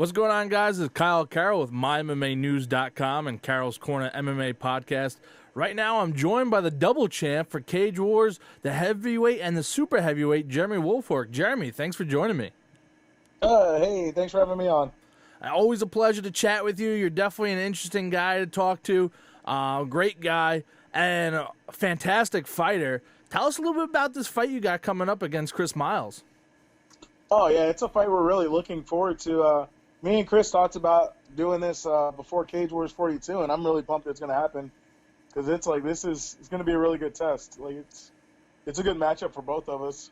What's going on, guys? It's Kyle Carroll with MyMMAnews.com and Carroll's Corner MMA podcast. Right now, I'm joined by the double champ for Cage Wars, the heavyweight and the super heavyweight, Jeremy Woolfolk. Jeremy, thanks for joining me. Hey, thanks for having me on. Always a pleasure to chat with you. You're definitely an interesting guy to talk to. Great guy and a fantastic fighter. Tell us a little bit about this fight you got coming up against Chris Miles. Oh, yeah, it's a fight we're really looking forward to. Me and Chris talked about doing this before Cage Wars 42, and I'm really pumped it's going to happen because it's going to be a really good test. It's a good matchup for both of us.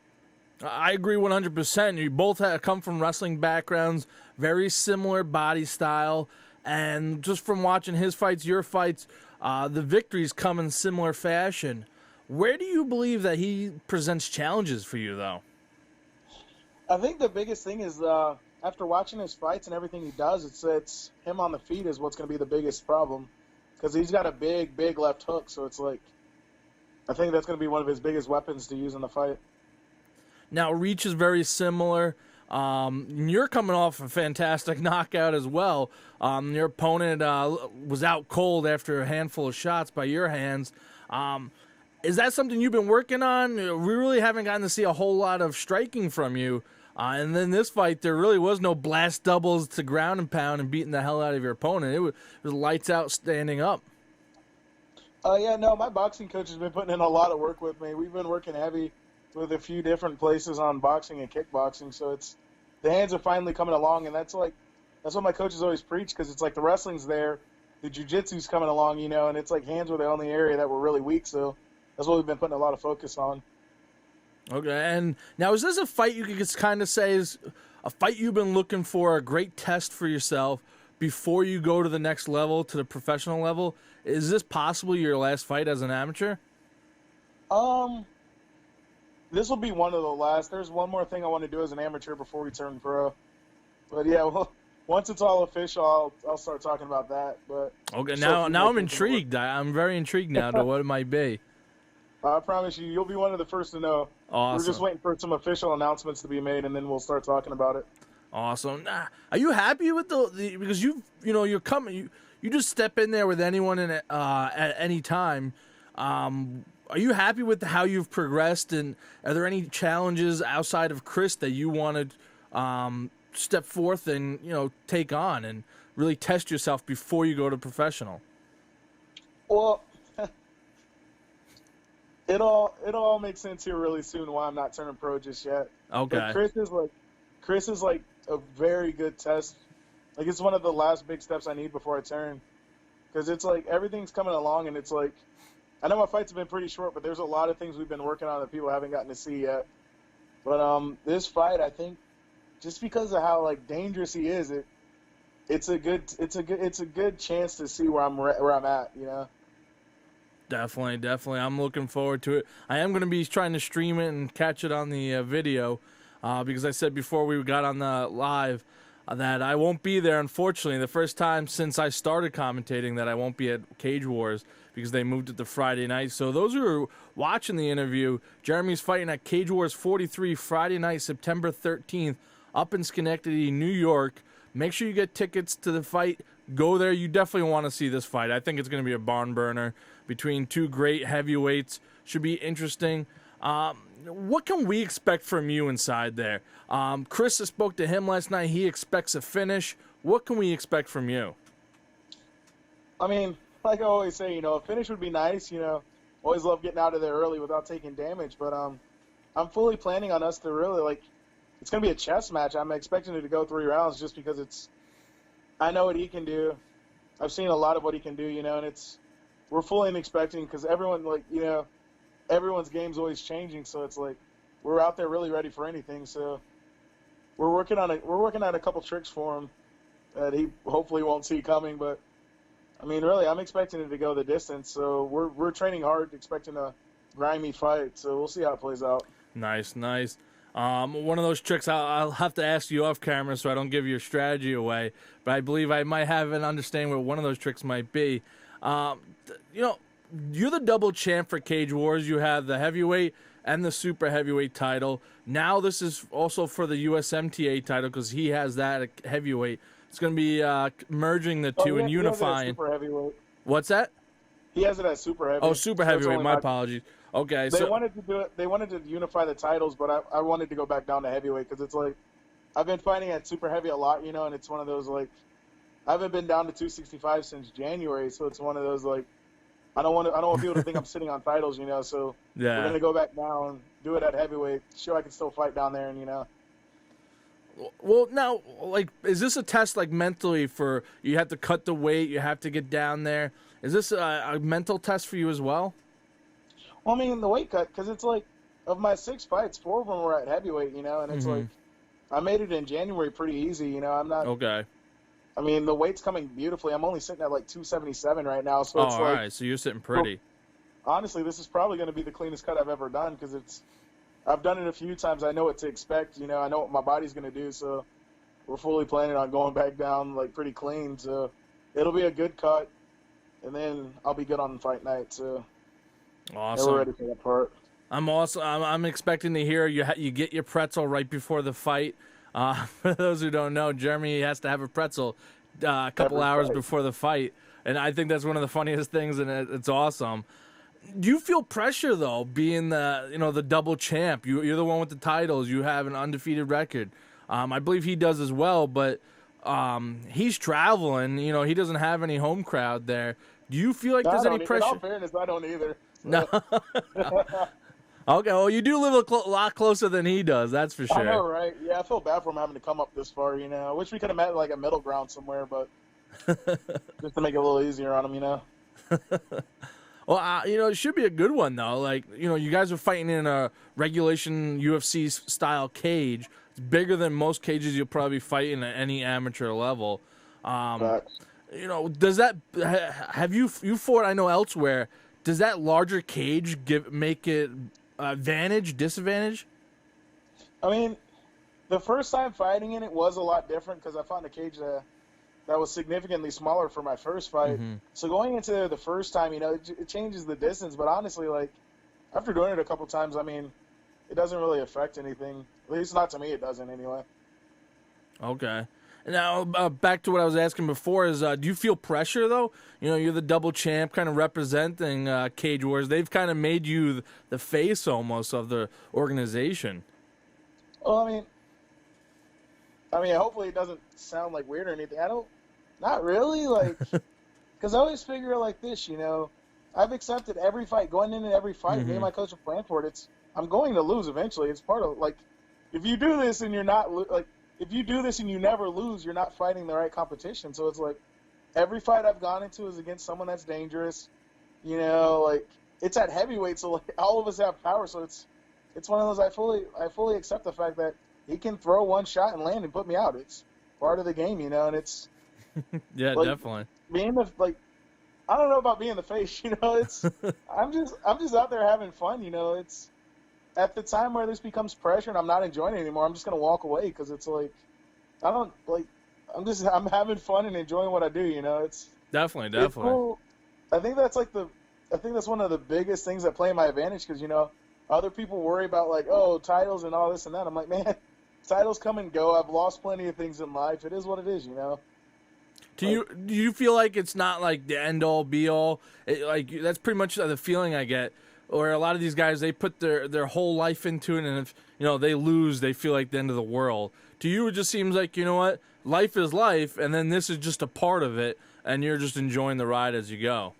I agree 100%. You both come from wrestling backgrounds, very similar body style, and just from watching his fights, your fights, the victories come in similar fashion. Where do you believe that he presents challenges for you, though? I think the biggest thing is after watching his fights and everything he does, it's him on the feet is what's going to be the biggest problem because he's got a big left hook. So I think that's going to be one of his biggest weapons to use in the fight. Now, reach is very similar. You're coming off a fantastic knockout as well. Your opponent was out cold after a handful of shots by your hands. Is that something you've been working on? We really haven't gotten to see a whole lot of striking from you. And then this fight, there really was no blast doubles to ground and pound and beating the hell out of your opponent. It was lights out standing up. Yeah, no, my boxing coach has been putting in a lot of work with me. We've been working heavy with a few different places on boxing and kickboxing. So the hands are finally coming along, and that's what my coaches always preach because it's like the wrestling's there, the jiu-jitsu's coming along, and it's like hands were the only area that were really weak. So that's what we've been putting a lot of focus on. Okay, and now is this a fight you could just kind of say is a fight you've been looking for, a great test for yourself before you go to the next level, to the professional level? Is this possibly your last fight as an amateur? This will be one of the last. There's one more thing I want to do as an amateur before we turn pro. But yeah, well, once it's all official, I'll start talking about that. But okay, now I'm intrigued. I'm very intrigued now to what it might be. I promise you'll be one of the first to know. Awesome. We're just waiting for some official announcements to be made, and then we'll start talking about it. Awesome. Are you happy with the because you're coming you just step in there with anyone at any time. Are you happy with how you've progressed, and are there any challenges outside of Chris that you want to step forth and take on and really test yourself before you go to professional? Well, it all makes sense here really soon why I'm not turning pro just yet. Okay. But Chris is like a very good test. Like it's one of the last big steps I need before I turn, because it's like everything's coming along, and it's like I know my fights have been pretty short, but there's a lot of things we've been working on that people haven't gotten to see yet. But this fight, I think, just because of how like dangerous he is, it's a good chance to see where I'm at. Definitely. I'm looking forward to it. I am going to be trying to stream it and catch it on the video because I said before we got on the live that I won't be there, unfortunately. The first time since I started commentating that I won't be at Cage Wars because they moved it to Friday night. So those who are watching the interview, Jeremy's fighting at Cage Wars 43 Friday night, September 13th, up in Schenectady, New York. Make sure you get tickets to the fight. Go there. You definitely want to see this fight. I think it's going to be a barn burner between two great heavyweights. Should be interesting. What can we expect from you inside there? Chris spoke to him last night. He expects a finish. What can we expect from you? I mean, like I always say, a finish would be nice. Always love getting out of there early without taking damage. But I'm fully planning on us to really it's going to be a chess match. I'm expecting it to go 3 rounds just because I know what he can do. I've seen a lot of what he can do, and we're fully expecting because everyone, everyone's game's always changing. So it's like we're out there really ready for anything. So we're working on a couple tricks for him that he hopefully won't see coming. But I mean, really, I'm expecting it to go the distance. So we're training hard, expecting a grimy fight. So we'll see how it plays out. Nice. One of those tricks I'll have to ask you off camera so I don't give your strategy away, but I believe I might have an understanding what one of those tricks might be. You're the double champ for Cage Wars. You have the heavyweight and the super heavyweight title. Now this is also for the USMTA title because he has that heavyweight. It's going to be merging the Oh, two and he has it at unifying. super heavyweight. What's that? He has it at super heavy. Oh, super So it's heavyweight. only My apologies. Okay, They so wanted to do it. They wanted to unify the titles, but I wanted to go back down to heavyweight because it's like I've been fighting at super heavy a lot, you know, and it's one of those like I haven't been down to 265 since January, so it's one of those like I don't want people to think I'm sitting on titles, you know. So yeah. we're gonna go back down, do it at heavyweight, show I can still fight down there, and you know. Well, now, like, is this a test, like, mentally for you have to cut the weight, you have to get down there? Is this a mental test for you as well? Well, I mean, the weight cut, because it's like, of my 6 fights, 4 of them were at heavyweight, you know, and it's like, I made it in January pretty easy, you know. I'm not. Okay. I mean, the weight's coming beautifully. I'm only sitting at like 277 right now, so it's all like. Right, so you're sitting pretty. Honestly, this is probably going to be the cleanest cut I've ever done because I've done it a few times. I know what to expect. You know, I know what my body's going to do. So we're fully planning on going back down like pretty clean. So it'll be a good cut, and then I'll be good on fight night. So awesome. We're ready for that part. I'm expecting to hear you get your pretzel right before the fight. For those who don't know, Jeremy has to have a pretzel a couple hours before the fight, and I think that's one of the funniest things, and it's awesome. Do you feel pressure though, being the double champ? You're the one with the titles. You have an undefeated record. I believe he does as well, but he's traveling. You know, he doesn't have any home crowd there. Do you feel like there's any pressure? In all fairness, I don't either. So. No. Okay, well, you do live a lot closer than he does. That's for sure. I know, right? Yeah, I feel bad for him having to come up this far. You know, I wish we could have met like a middle ground somewhere, but just to make it a little easier on him, you know. Well, it should be a good one, though. Like, you guys are fighting in a regulation UFC style cage. It's bigger than most cages you'll probably fight in at any amateur level. Does that have you fought? I know elsewhere. Does that larger cage make it advantage, disadvantage? I mean, the first time fighting in it was a lot different because I found a cage that was significantly smaller for my first fight. Mm-hmm. So going into the first time, it changes the distance. But honestly, like, after doing it a couple times, I mean, it doesn't really affect anything. At least not to me, it doesn't anyway. Okay. Now, back to what I was asking before is, do you feel pressure, though? You're the double champ kind of representing Cage Wars. They've kind of made you the face almost of the organization. Well, I mean, hopefully it doesn't sound like weird or anything. Not really, like, because I always figure it like this, I've accepted every fight, going into every fight. Mm-hmm. Me and my coach have planned for it. I'm going to lose eventually. It's part of, like, if you do this and you're not, like, if you do this and you never lose, you're not fighting the right competition. So it's like every fight I've gone into is against someone that's dangerous. Like it's at heavyweight, so like all of us have power. So it's one of those I fully accept the fact that he can throw one shot and land and put me out. It's part of the game, and it's yeah, like, definitely being I don't know about being the face. It's I'm just out there having fun. It's. At the time where this becomes pressure and I'm not enjoying it anymore, I'm just going to walk away because it's like, I'm having fun and enjoying what I do, It's definitely. It's cool. I think that's one of the biggest things that play in my advantage because, other people worry about like, oh, titles and all this and that. I'm like, man, titles come and go. I've lost plenty of things in life. It is what it is, Do you feel like it's not like the end all be all? That's pretty much the feeling I get. Or a lot of these guys, they put their whole life into it, and if they lose, they feel like the end of the world. To you, it just seems like, what, life is life, and then this is just a part of it, and you're just enjoying the ride as you go.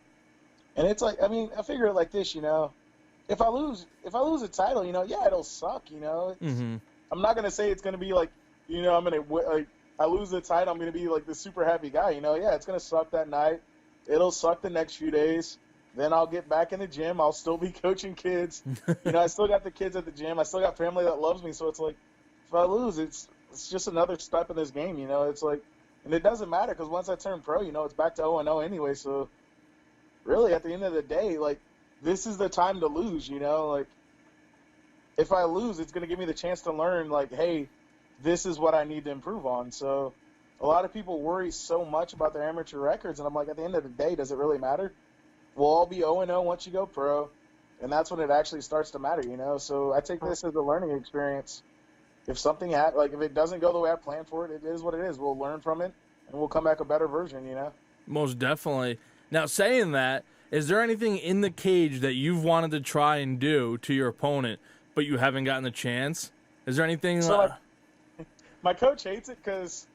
And it's like, I figure it like this, if I lose a title, yeah, it'll suck, Mm-hmm. I'm not gonna say it's gonna be like, I'm gonna like I lose the title, I'm gonna be like the super happy guy, yeah, it's gonna suck that night, it'll suck the next few days. Then I'll get back in the gym. I'll still be coaching kids. I still got the kids at the gym. I still got family that loves me. So it's like, if I lose, it's just another step in this game. It's like, and it doesn't matter because once I turn pro, it's back to 0-0 anyway. So really, at the end of the day, like, this is the time to lose. Like, if I lose, it's going to give me the chance to learn. Like, hey, this is what I need to improve on. So a lot of people worry so much about their amateur records, and I'm like, at the end of the day, does it really matter? We'll all be 0-0 once you go pro, and that's when it actually starts to matter, So I take this as a learning experience. If something if it doesn't go the way I planned for it, it is what it is. We'll learn from it, and we'll come back a better version, Most definitely. Now, saying that, is there anything in the cage that you've wanted to try and do to your opponent, but you haven't gotten the chance? Is there anything? So, like, my coach hates it because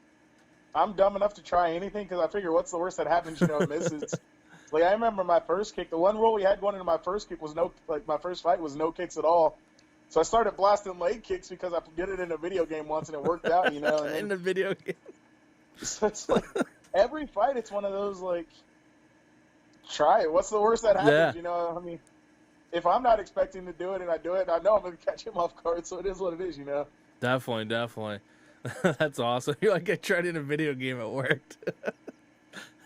I'm dumb enough to try anything because I figure what's the worst that happens, it misses. Like, I remember my first kick, the one rule we had going into my first kick was my first fight was no kicks at all. So I started blasting leg kicks because I did it in a video game once and it worked out, And then, in the video game. So it's like every fight, it's one of those like, try it. What's the worst that happens? Yeah. I mean, if I'm not expecting to do it and I do it, I know I'm going to catch him off guard. So it is what it is, Definitely. That's awesome. You're like, I tried in a video game, it worked.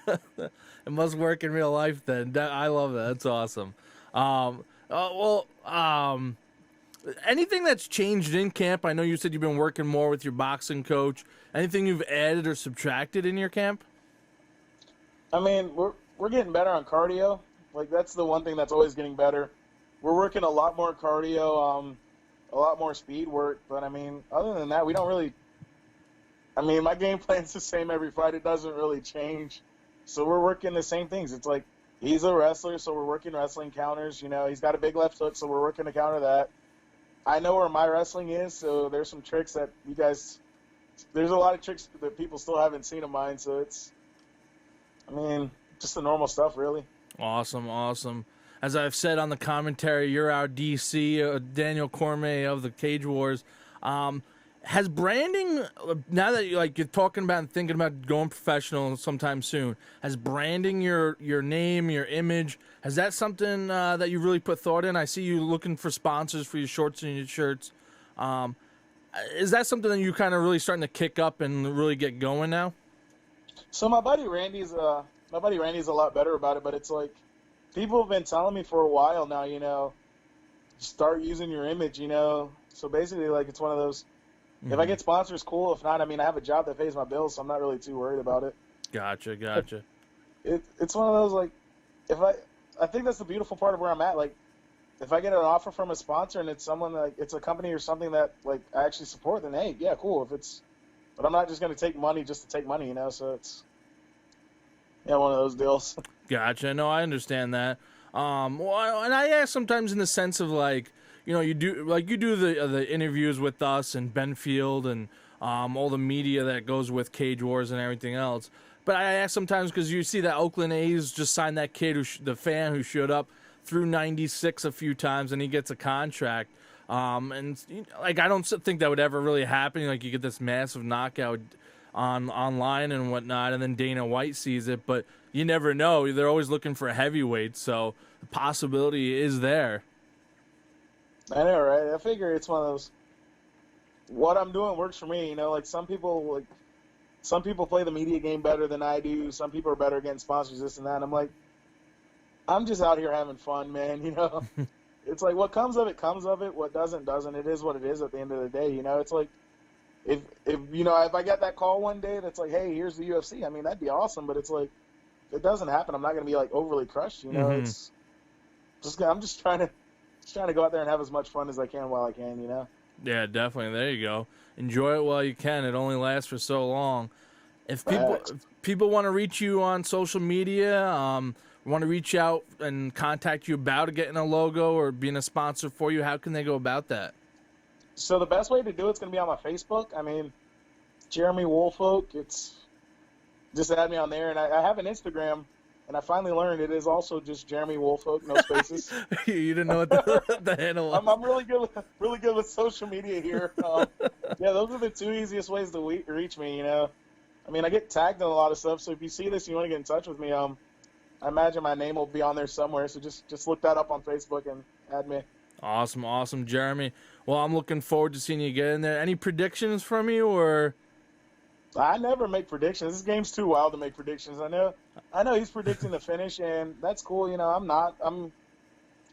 It must work in real life then. I love that. That's awesome. Anything that's changed in camp? I know you said you've been working more with your boxing coach. Anything you've added or subtracted in your camp? I mean, we're getting better on cardio. Like, that's the one thing that's always getting better. We're working a lot more cardio, a lot more speed work. But, I mean, other than that, we don't really – I mean, my game plan's the same every fight. It doesn't really change. So we're working the same things. It's like he's a wrestler, so we're working wrestling counters. He's got a big left hook, so we're working to counter that. I know where my wrestling is, so there's some tricks that you guys – there's a lot of tricks that people still haven't seen of mine. So it's – I mean, just the normal stuff, really. Awesome. As I've said on the commentary, you're our DC, Daniel Cormier of the Cage Wars. Has branding, now that you're talking about and thinking about going professional sometime soon, has branding your name, your image, has that something that you really put thought in? I see you looking for sponsors for your shorts and your shirts. Is that something that you kind of really starting to kick up and really get going now? So my buddy Randy's a lot better about it, but it's like people have been telling me for a while now, start using your image, So basically, like, it's one of those. If I get sponsors, cool. If not, I mean, I have a job that pays my bills, so I'm not really too worried about it. Gotcha. It's one of those, like, I think that's the beautiful part of where I'm at. Like, if I get an offer from a sponsor and it's someone like it's a company or something that like I actually support, then hey, yeah, cool. But I'm not just going to take money just to take money, So it's one of those deals. Gotcha. No, I understand that. Well, and I ask sometimes in the sense of like, you do the interviews with us and Benfield and all the media that goes with Cage Wars and everything else. But I ask sometimes because you see that Oakland A's just signed that kid, the fan who showed up through 96 a few times, and he gets a contract. And like I don't think that would ever really happen. Like you get this massive knockout online and whatnot, and then Dana White sees it. But you never know. They're always looking for heavyweights, so the possibility is there. I know, right? I figure it's one of those. What I'm doing works for me, Like some people play the media game better than I do. Some people are better getting sponsors, this and that. I'm like, I'm just out here having fun, man. It's like what comes of it comes of it. What doesn't. It is what it is. At the end of the day, It's like if I get that call one day that's like, hey, here's the UFC. I mean, that'd be awesome. But it's like, if it doesn't happen, I'm not going to be like overly crushed. It's just I'm just trying to go out there and have as much fun as I can while I can, Yeah, definitely. There you go. Enjoy it while you can. It only lasts for so long. If people want to reach you on social media, want to reach out and contact you about getting a logo or being a sponsor for you, how can they go about that? So the best way to do it's going to be on my Facebook. I mean, Jeremy Woolfolk. It's just add me on there, and I have an Instagram. And I finally learned it is also just Jeremy Woolfolk, no spaces. You didn't know what the handle was. I'm really good with social media here. Yeah, those are the two easiest ways to reach me. I mean, I get tagged in a lot of stuff. So if you see this, and you want to get in touch with me. I imagine my name will be on there somewhere. So just look that up on Facebook and add me. Awesome, Jeremy. Well, I'm looking forward to seeing you get in there. Any predictions from you or? I never make predictions. This game's too wild to make predictions. I know he's predicting the finish, and that's cool. I'm not. I'm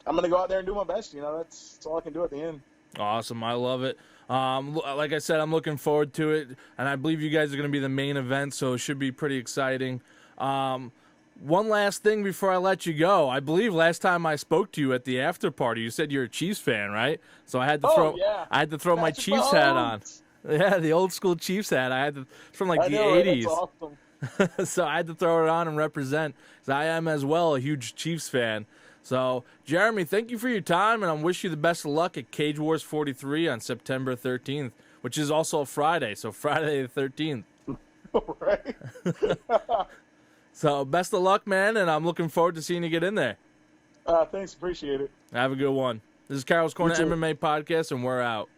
gonna go out there and do my best. That's all I can do at the end. Awesome. I love it. Like I said, I'm looking forward to it, and I believe you guys are going to be the main event, so it should be pretty exciting. One last thing before I let you go. I believe last time I spoke to you at the after party, you said you're a Chiefs fan, right? So I had to throw my Chiefs hat on. Yeah, the old school Chiefs hat. I had from the 80s. That's awesome. So I had to throw it on and represent, because I am as well a huge Chiefs fan. So, Jeremy, thank you for your time, and I wish you the best of luck at Cage Wars 43 on September 13th, which is also a Friday, so Friday the 13th. Right. So, best of luck, man, and I'm looking forward to seeing you get in there. Thanks, appreciate it. Have a good one. This is Carroll's Corner You too. MMA podcast, and we're out.